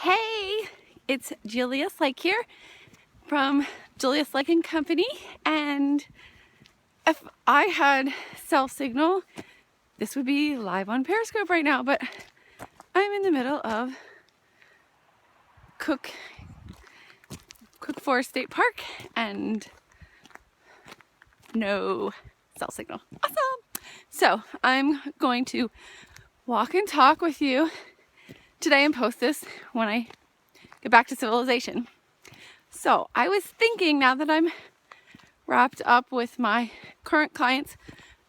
Hey, it's Julia Slake here from Julia Slake & Company, and if I had cell signal, this would be live on Periscope right now, but I'm in the middle of Cook Forest State Park and no cell signal. Awesome! So I'm going to walk and talk with you today and post this when I get back to civilization. So I was thinking, now that I'm wrapped up with my current clients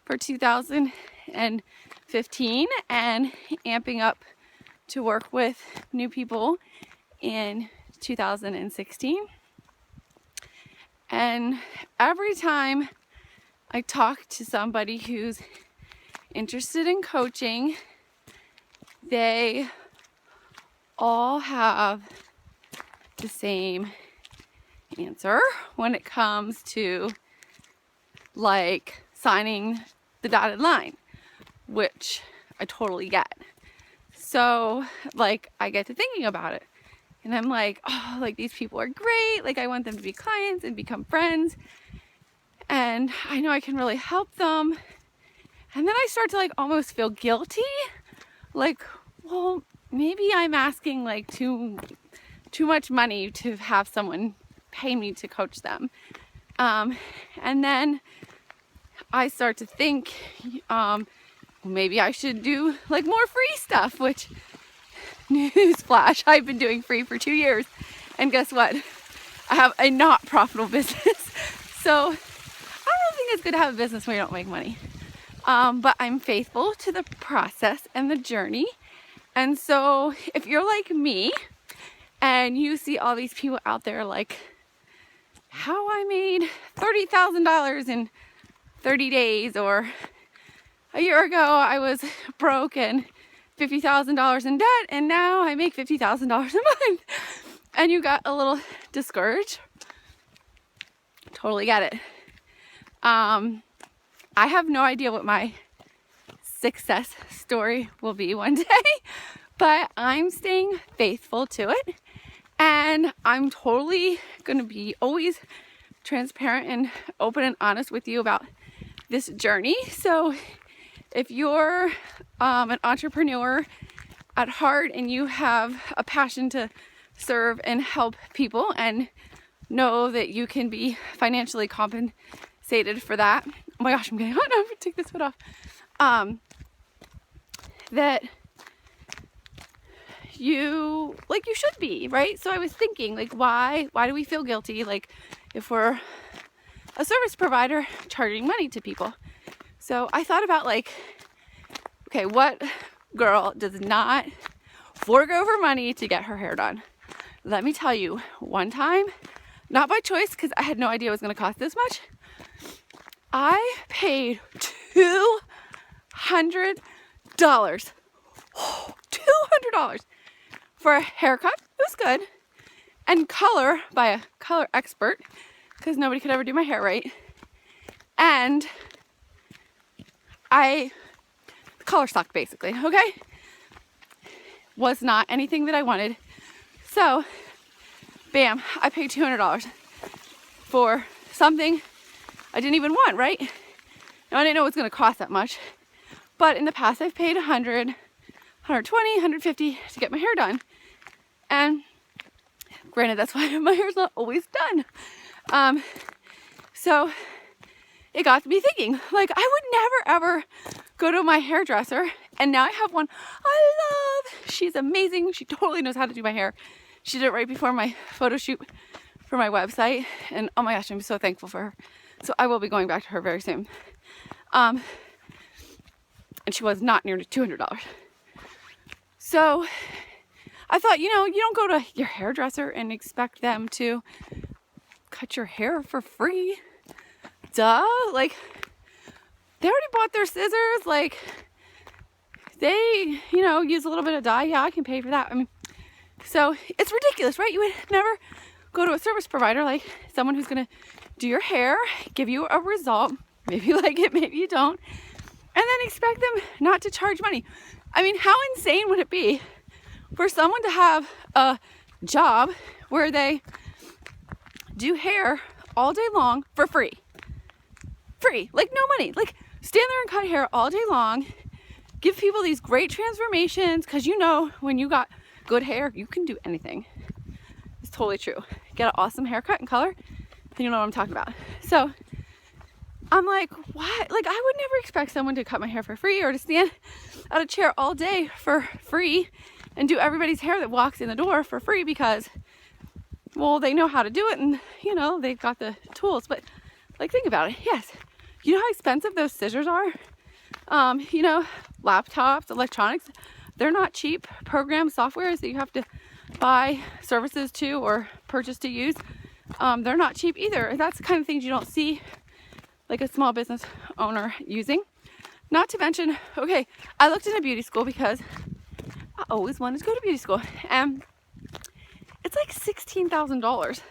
for 2015 and amping up to work with new people in 2016, and every time I talk to somebody who's interested in coaching, they all have the same answer when it comes to like signing the dotted line, which I totally get. So like I get to thinking about it and I'm like, oh, like these people are great. Like I want them to be clients and become friends. And I know I can really help them. And then I start to like almost feel guilty. Like, well, maybe I'm asking like too much money to have someone pay me to coach them. And then I start to think, maybe I should do like more free stuff, which, newsflash, I've been doing free for 2 years. And guess what? I have a not profitable business. So I don't think it's good to have a business where you don't make money. But I'm faithful to the process and the journey. And so if you're like me and you see all these people out there like how I made $30,000 in 30 days, or a year ago I was broke and $50,000 in debt and now I make $50,000 a month, and you got a little discouraged, totally get it. I have no idea what my success story will be one day, but I'm staying faithful to it, and I'm totally gonna be always transparent and open and honest with you about this journey. So if you're an entrepreneur at heart and you have a passion to serve and help people and know that you can be financially compensated for that, oh my gosh, I'm getting hot now, I'm gonna take this foot off. That you should be, right? So I was thinking, like, why do we feel guilty, like, if we're a service provider charging money to people? So I thought about, like, okay, what girl does not forego her money to get her hair done? Let me tell you, one time, not by choice, because I had no idea it was going to cost this much, I paid $200 $200 for a haircut. It was good. And color by a color expert, because nobody could ever do my hair right. And the color stock basically, okay? Was not anything that I wanted. So, bam, I paid $200 for something I didn't even want, right? Now I didn't know it was gonna cost that much. But in the past, I've paid $100, $120, $150 to get my hair done. And granted, that's why my hair's not always done. So it got to me thinking, like, I would never ever go to my hairdresser, and now I have one I love. She's amazing. She totally knows how to do my hair. She did it right before my photo shoot for my website, and oh my gosh, I'm so thankful for her. So I will be going back to her very soon. And she was not near $200. So I thought, you don't go to your hairdresser and expect them to cut your hair for free. Duh. Like, they already bought their scissors. Like, they, use a little bit of dye. Yeah, I can pay for that. I mean, so it's ridiculous, right? You would never go to a service provider, like someone who's going to do your hair, give you a result. Maybe you like it, maybe you don't. And then expect them not to charge money. I mean, how insane would it be for someone to have a job where they do hair all day long for free. Free, like no money. Like stand there and cut hair all day long. Give people these great transformations, because you know when you got good hair, you can do anything. It's totally true. Get an awesome haircut and color, and you know what I'm talking about. So I'm like, what? Like I would never expect someone to cut my hair for free or to stand at a chair all day for free and do everybody's hair that walks in the door for free because, well, they know how to do it and, you know, they've got the tools. But like, think about it. Yes. You know how expensive those scissors are? You know, laptops, electronics, they're not cheap. Programs, softwares that you have to buy services to or purchase to use, they're not cheap either. That's the kind of things you don't see like a small business owner using. Not to mention, okay, I looked into beauty school because I always wanted to go to beauty school, and it's like $16,000.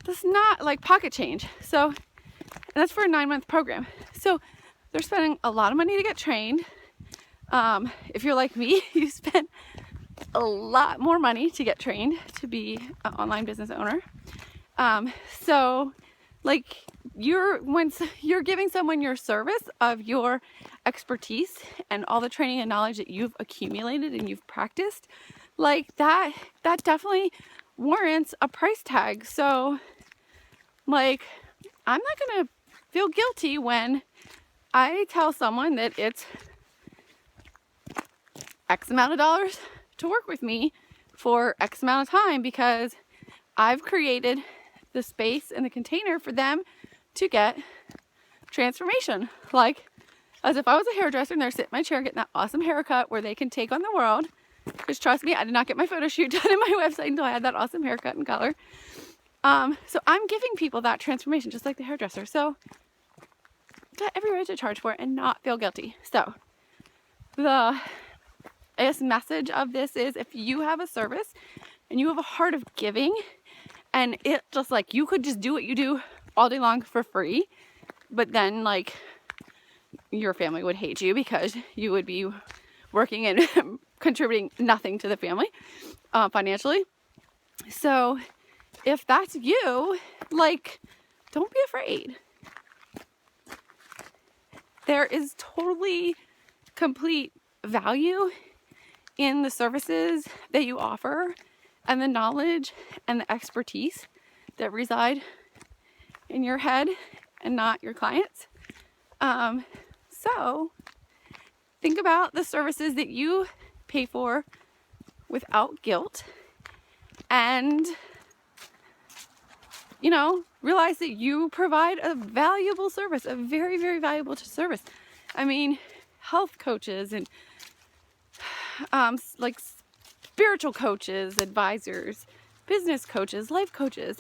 That's not like pocket change. So, and that's for a 9-month program. So they're spending a lot of money to get trained. If you're like me, you spend a lot more money to get trained to be an online business owner. So like once you're giving someone your service of your expertise and all the training and knowledge that you've accumulated and you've practiced, like that definitely warrants a price tag. So like, I'm not gonna feel guilty when I tell someone that it's X amount of dollars to work with me for X amount of time, because I've created the space and the container for them to get transformation. Like as if I was a hairdresser and they're sitting in my chair getting that awesome haircut where they can take on the world. Because trust me, I did not get my photo shoot done in my website until I had that awesome haircut and color. So I'm giving people that transformation just like the hairdresser. So got every right to charge for it and not feel guilty. So the message of this is, if you have a service and you have a heart of giving, and it just like, you could just do what you do all day long for free, but then like your family would hate you because you would be working and contributing nothing to the family financially. So if that's you, like, don't be afraid. There is totally complete value in the services that you offer and the knowledge and the expertise that reside in your head and not your clients. So think about the services that you pay for without guilt, and you know, realize that you provide a valuable service, a very, very valuable service. I mean, health coaches and like spiritual coaches, advisors, business coaches, life coaches.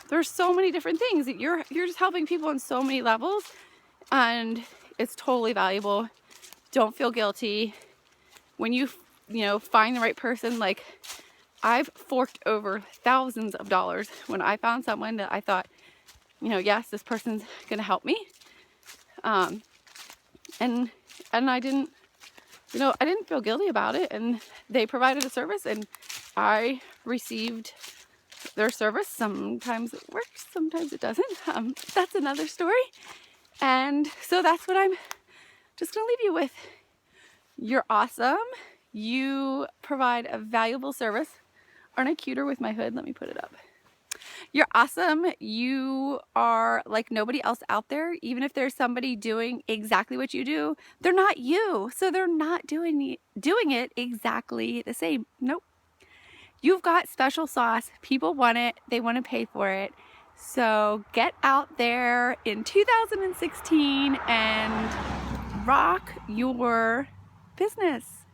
There's so many different things that you're just helping people on so many levels, and it's totally valuable. Don't feel guilty when you find the right person. Like, I've forked over thousands of dollars when I found someone that I thought, yes, this person's gonna help me. And I didn't feel guilty about it, and they provided a service and I received their service. Sometimes it works, sometimes it doesn't. That's another story. And so that's what I'm just gonna leave you with. You're awesome. You provide a valuable service. Aren't I cuter with my hood? Let me put it up. You're awesome. You are like nobody else out there. Even if there's somebody doing exactly what you do, they're not you. So they're not doing it exactly the same. Nope. You've got special sauce. People want it. They want to pay for it. So get out there in 2016 and rock your business.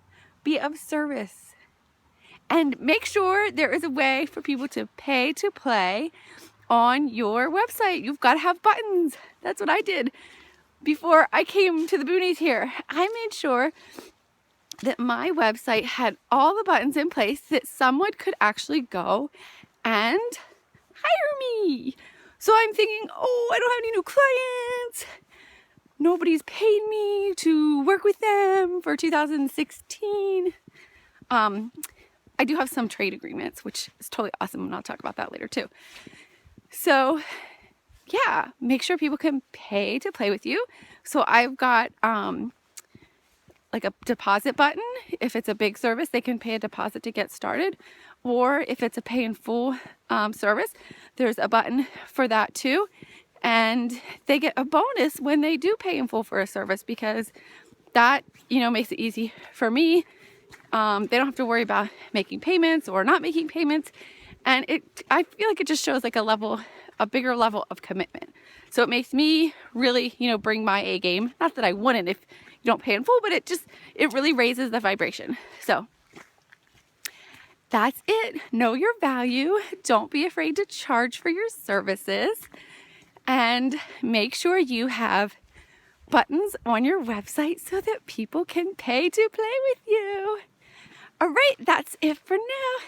Be of service. And make sure there is a way for people to pay to play on your website. You've got to have buttons. That's what I did before I came to the boonies here. I made sure that my website had all the buttons in place that someone could actually go and hire me. So I'm thinking, oh, I don't have any new clients. Nobody's paid me to work with them for 2016. I do have some trade agreements, which is totally awesome, and I'll talk about that later too. So yeah, make sure people can pay to play with you. So I've got like a deposit button. If it's a big service, they can pay a deposit to get started. Or if it's a pay in full service, there's a button for that too. And they get a bonus when they do pay in full for a service, because that, you know, makes it easy for me. They don't have to worry about making payments or not making payments. And I feel like it just shows like a bigger level of commitment. So it makes me really, you know, bring my A game. Not that I wouldn't if you don't pay in full, but it really raises the vibration. So that's it. Know your value. Don't be afraid to charge for your services. And make sure you have buttons on your website so that people can pay to play with you. All right, that's it for now.